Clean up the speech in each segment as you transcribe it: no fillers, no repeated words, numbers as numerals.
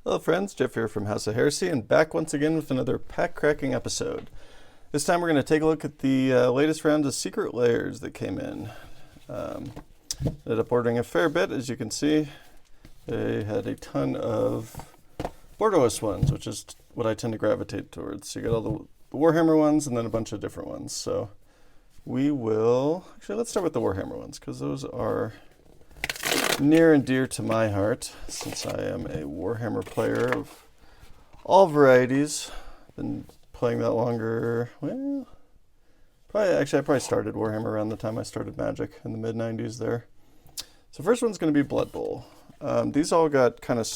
Hello friends, Jeff here from House of Heresy, and back once again with another pack-cracking episode. This time we're going to take a look at the latest round of Secret Lairs that came in. Ended up ordering a fair bit, as you can see. They had a ton of Borderless ones, which is what I tend to gravitate towards. So you got all the Warhammer ones and then a bunch of different ones. So we will... Actually, let's start with the Warhammer ones, because those are near and dear to my heart, since I am a Warhammer player of all varieties. Been playing that longer, well, I probably started Warhammer around the time I started Magic in the mid-90s there. So first one's going to be Blood Bowl. These all got kind of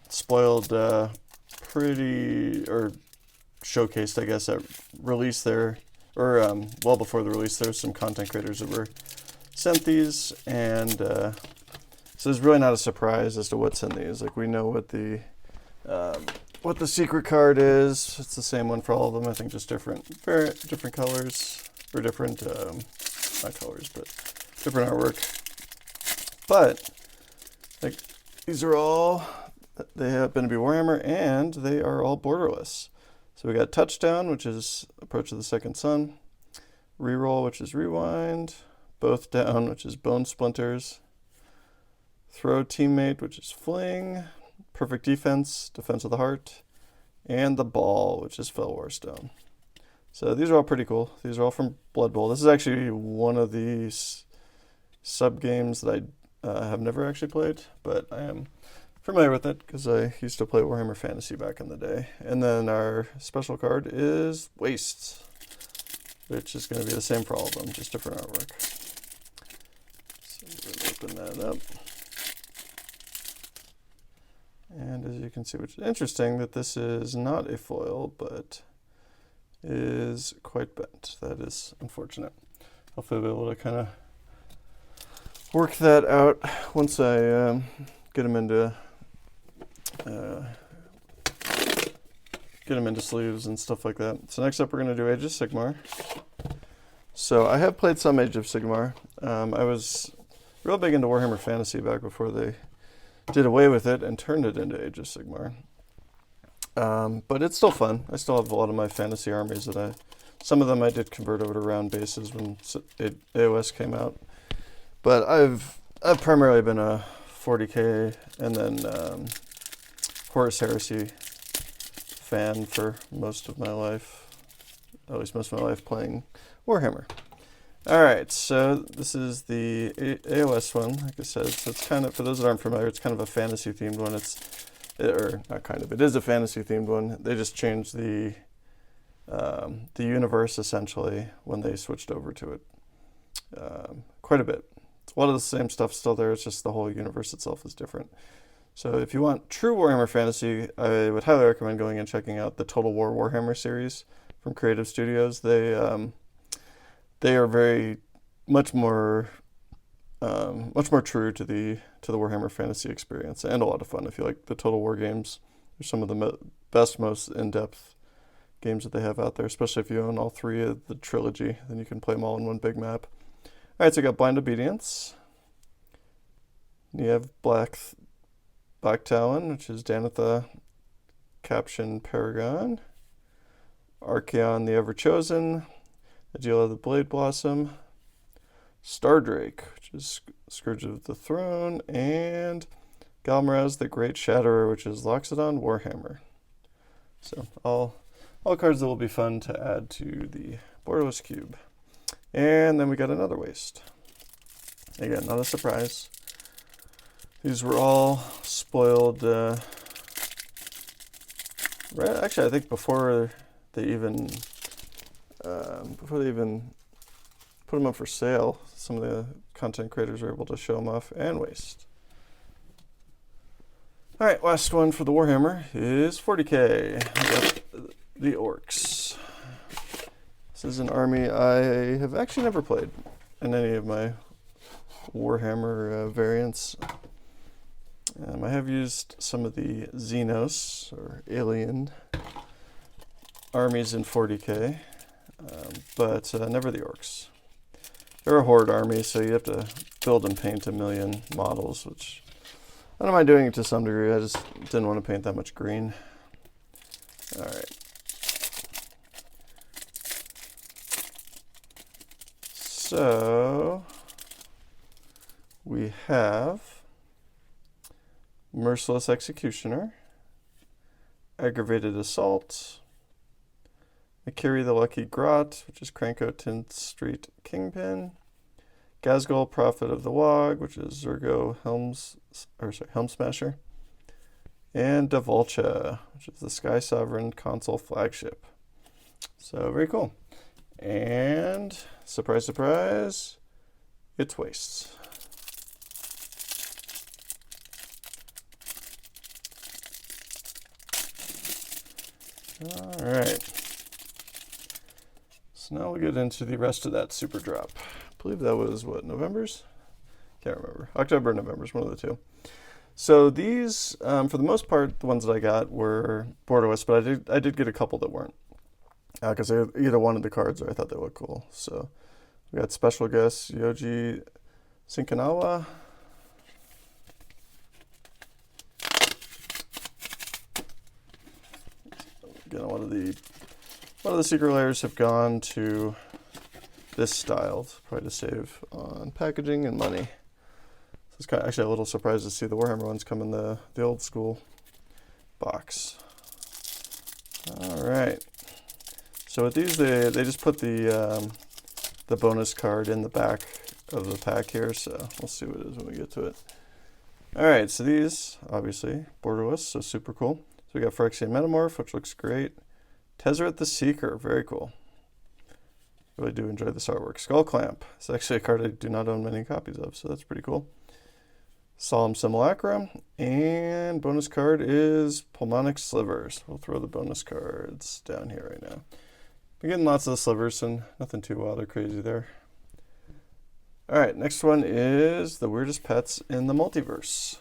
spoiled or showcased, I guess, at release there, or well before the release. There was some content creators that were sent these, and so there's really not a surprise as to what's in these. Like, we know what the secret card is. It's the same one for all of them. I think just different colors, or different not colors, but different artwork. But like, these are all, they happen to be Warhammer, and they are all borderless. So we got Touchdown, which is Approach of the Second Sun, Reroll, which is Rewind, Both Down, which is Bone Splinters, Throw Teammate, which is Fling, Perfect Defense, Defense of the Heart, and the Ball, which is Fell Warstone. So these are all pretty cool. These are all from Blood Bowl. This is actually one of the sub-games that I have never actually played, but I am familiar with it because I used to play Warhammer Fantasy back in the day. And then our special card is Waste, which is going to be the same for all of them, just different artwork. Open that up. And as you can see, which is interesting, that this is not a foil, but is quite bent. That is unfortunate. Hopefully I'll be able to kind of work that out once I get them into sleeves and stuff like that. So next up we're going to do Age of Sigmar. So I have played some Age of Sigmar. I was real big into Warhammer Fantasy back before they did away with it and turned it into Age of Sigmar. But it's still fun. I still have a lot of my fantasy armies that some of them I did convert over to round bases when AOS came out. But I've primarily been a 40k and then Horus Heresy fan for most of my life. At least most of my life playing Warhammer. Alright, so this is the AOS one, like I said. So it's kind of, for those that aren't familiar, it's kind of a fantasy themed one. It is a fantasy themed one. They just changed the universe essentially when they switched over to it quite a bit. It's a lot of the same stuff still there, it's just the whole universe itself is different. So if you want true Warhammer Fantasy, I would highly recommend going and checking out the Total War Warhammer series from Creative Studios. They are very much more true to the Warhammer Fantasy experience, and a lot of fun. If you like the Total War games, they're some of the best, most in-depth games that they have out there, especially if you own all three of the trilogy. Then you can play them all in one big map. All right, so you got Blind Obedience. You have Black Talon, which is Danitha, Caption Paragon. Archaon the Everchosen. Adila the Blade Blossom. Stardrake, which is Scourge of the Throne. And Galmaraz the Great Shatterer, which is Loxodon Warhammer. So all cards that will be fun to add to the Borderless Cube. And then we got another Waste. Again, not a surprise. These were all spoiled, actually I think before they even put them up for sale, some of the content creators were able to show them off. And Waste. Alright, last one for the Warhammer is 40k. I got the Orcs. This is an army I have actually never played in any of my Warhammer variants. I have used some of the Xenos, or alien, armies in 40k, but never the Orcs. They're a horde army, so you have to build and paint a million models, which I don't mind doing it to some degree. I just didn't want to paint that much green. All right. So we have Merciless Executioner, Aggravated Assault, Akiri the Lucky Grot, which is Cranko 10th Street Kingpin, Gazgul, Prophet of the Wog, which is Zergo Helm Smasher, and Devolcha, which is the Sky Sovereign console flagship. So very cool. And surprise, surprise, it's wastes. All right. So now we'll get into the rest of that super drop. I believe that was what, November's? Can't remember. October or November's, one of the two. So these, for the most part, the ones that I got were Borderless, but I did get a couple that weren't, because I either wanted the cards or I thought they looked cool. So we got special guest Yoji Sinkanawa. Again, a lot of the Secret Lairs have gone to this style, probably to save on packaging and money. So it's kind of actually a little surprised to see the Warhammer ones come in the old school box. All right. So with these, they just put the bonus card in the back of the pack here. So we'll see what it is when we get to it. All right. So these, obviously, Borderless, so super cool. So we got Phyrexian Metamorph, which looks great. Tezzeret the Seeker, very cool. Really do enjoy this artwork. Skull Clamp. It's actually a card I do not own many copies of, so that's pretty cool. Solemn Simulacra. And bonus card is Pulmonic Slivers. We'll throw the bonus cards down here right now. We're getting lots of the slivers, and nothing too wild or crazy there. All right, next one is the weirdest pets in the multiverse.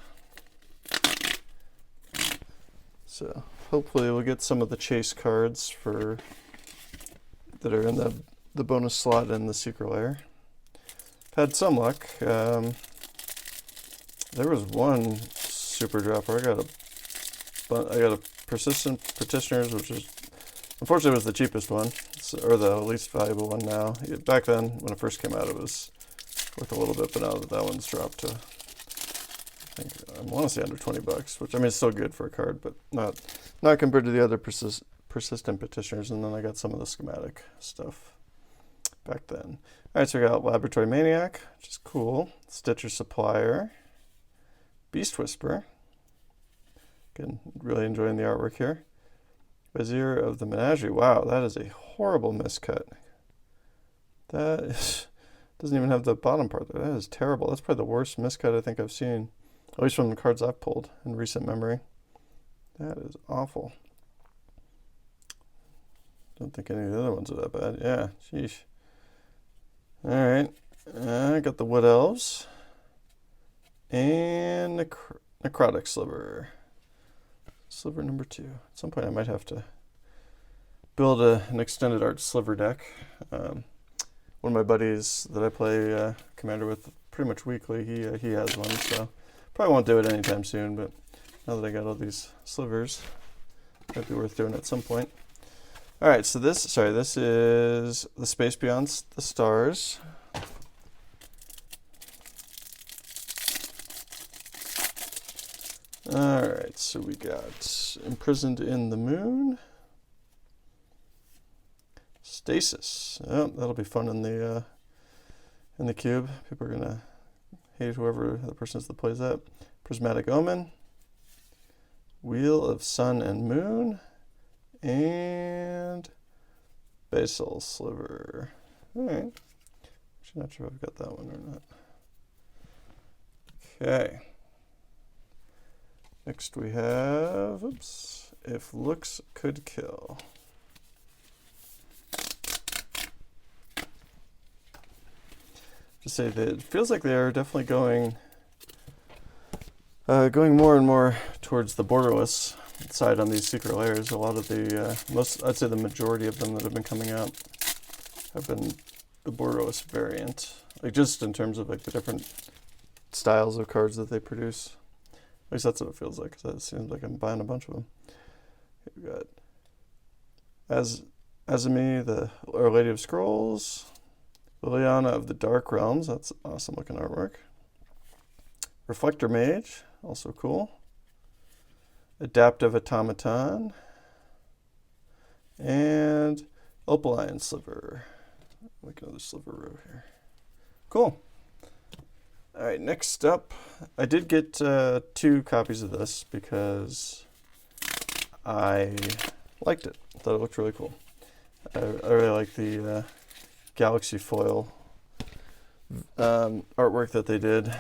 So hopefully we'll get some of the chase cards that are in the bonus slot in the Secret Lair. I've had some luck. There was one super drop where I got a Persistent Petitioners, which is unfortunately was the cheapest one, or the least valuable one now. Back then, when it first came out, it was worth a little bit, but now that one's dropped to, I want to say under 20 bucks, which I mean, it's still good for a card, but not compared to the other Persistent Petitioners. And then I got some of the schematic stuff back then. All right, so we got Laboratory Maniac, which is cool. Stitcher Supplier, Beast Whisperer. Again, really enjoying the artwork here. Vizier of the Menagerie. Wow, that is a horrible miscut. That doesn't even have the bottom part there. That is terrible. That's probably the worst miscut I think I've seen, at least from the cards I've pulled in recent memory. That is awful. Don't think any of the other ones are that bad. Yeah, sheesh. All right, I got the Wood Elves and Necrotic Sliver. Sliver number 2. At some point I might have to build an extended art sliver deck. One of my buddies that I play Commander with pretty much weekly, he has one, so probably won't do it anytime soon, but now that I got all these slivers, might be worth doing at some point. All right, so this is the Space Beyond the Stars. All right, so we got Imprisoned in the Moon, Stasis. Oh, that'll be fun in the cube. People are gonna hate whoever the person is that plays that. Prismatic Omen, Wheel of Sun and Moon, and Basal Sliver. All right. Actually, not sure if I've got that one or not. Okay. Next we have, If Looks Could Kill. Just say that it feels like they're definitely going more and more towards the Borderless side on these Secret Lairs. A lot of the, I'd say the majority of them that have been coming out have been the Borderless variant. Like just in terms of like the different styles of cards that they produce. At least that's what it feels like, because it seems like I'm buying a bunch of them. Okay, we got Azumi, the Our Lady of Scrolls. Liliana of the Dark Realms, that's awesome looking artwork. Reflector Mage, also cool. Adaptive Automaton. And Opaline Sliver. Make another sliver row here. Cool. All right, next up, I did get 2 copies of this because I liked it. I thought it looked really cool. I really like the Galaxy foil artwork that they did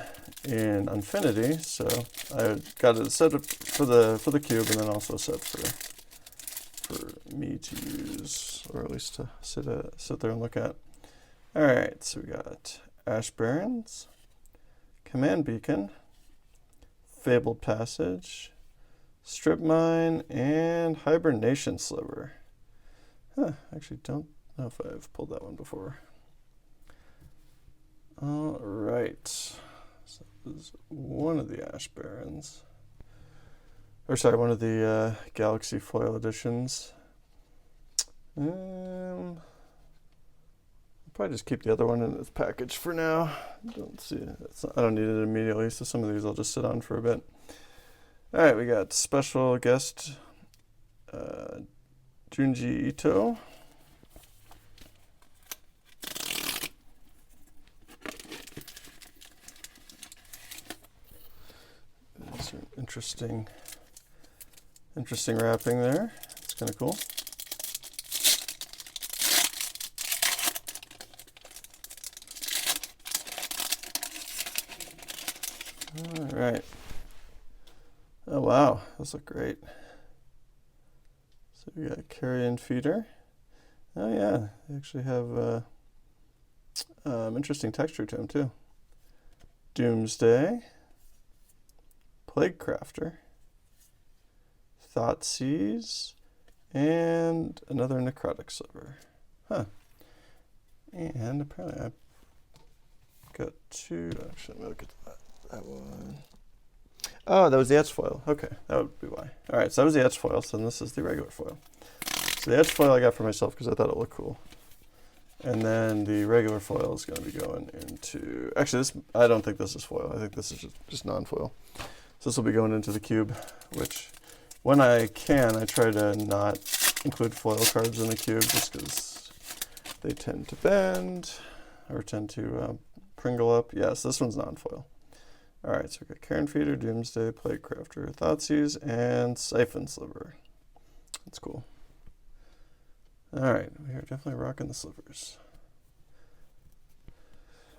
in Infinity, so I got a set for the cube, and then also a set for me to use, or at least to sit there and look at. All right, so we got Ash Barrens, Command Beacon, Fabled Passage, Strip Mine, and Hibernation Sliver. Huh, actually don't know if I've pulled that one before. All right, so this is one of the Ash Barrens. Or sorry, one of the Galaxy foil editions. I'll probably just keep the other one in this package for now. I don't need it immediately, so some of these I'll just sit on for a bit. All right, we got special guest Junji Ito. There's an interesting wrapping there. It's kind of cool. All right. Oh wow, those look great. So we got Carrion Feeder. Oh yeah, they actually have interesting texture to them too. Doomsday, Plague Crafter, Thoughtseize, and another Necrotic Sliver. Huh. And apparently I got 2. Actually, let me look at that one. Oh, that was the etched foil. Okay, that would be why. All right, so that was the etched foil, so this is the regular foil. So the etched foil I got for myself because I thought it looked cool. And then the regular foil is going to be going into... Actually, I don't think this is foil. I think this is just non-foil. So this will be going into the cube, which when I can, I try to not include foil cards in the cube just because they tend to bend or tend to pringle up. Yes, this one's non-foil. All right, so we got Carrion Feeder, Doomsday, Plague Crafter, Thoughtseize, and Siphon Sliver. That's cool. All right, we are definitely rocking the slivers.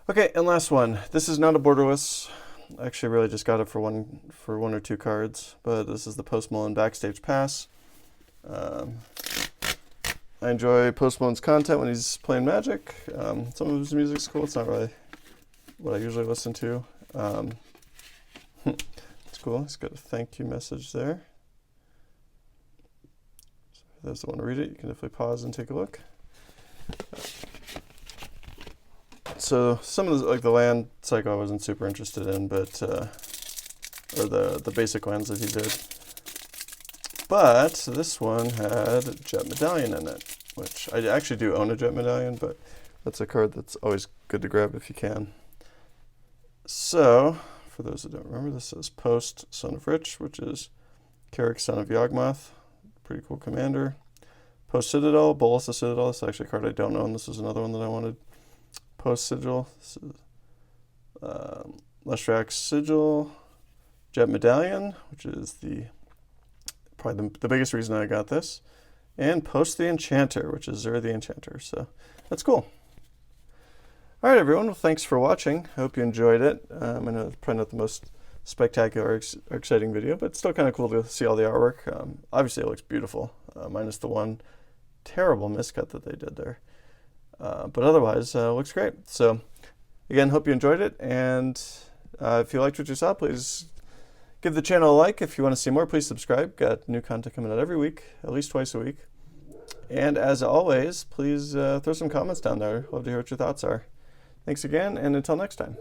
Okay, and last one. This is not a borderless. I actually really just got it for one or two cards, but this is the Post Malone Backstage Pass. I enjoy Post Malone's content when he's playing Magic. Some of his music's cool. It's not really what I usually listen to. It's cool. He's got a thank you message there. So if those that want to read it, you can definitely pause and take a look. So some of the, like the land cycle I wasn't super interested in, but or the basic lands that he did. But this one had Jet Medallion in it, which I actually do own a Jet Medallion, but that's a card that's always good to grab if you can. So, for those that don't remember, this is Post, Son of Rich, which is Carrick, Son of Yawgmoth. Pretty cool commander. Post Citadel, Bolus the Citadel. This is actually a card I don't own. This is another one that I wanted. Post Sigil. This is Leshrac Sigil. Jet Medallion, which is probably the biggest reason I got this. And Post the Enchanter, which is Zur the Enchanter. So, that's cool. All right, everyone. Well, thanks for watching. I hope you enjoyed it. I know it's probably not the most spectacular or exciting video, but it's still kind of cool to see all the artwork. Obviously, it looks beautiful, minus the one terrible miscut that they did there. But otherwise, it looks great. So, again, hope you enjoyed it. And if you liked what you saw, please give the channel a like. If you want to see more, please subscribe. Got new content coming out every week, at least twice a week. And as always, please throw some comments down there. Love to hear what your thoughts are. Thanks again, and until next time.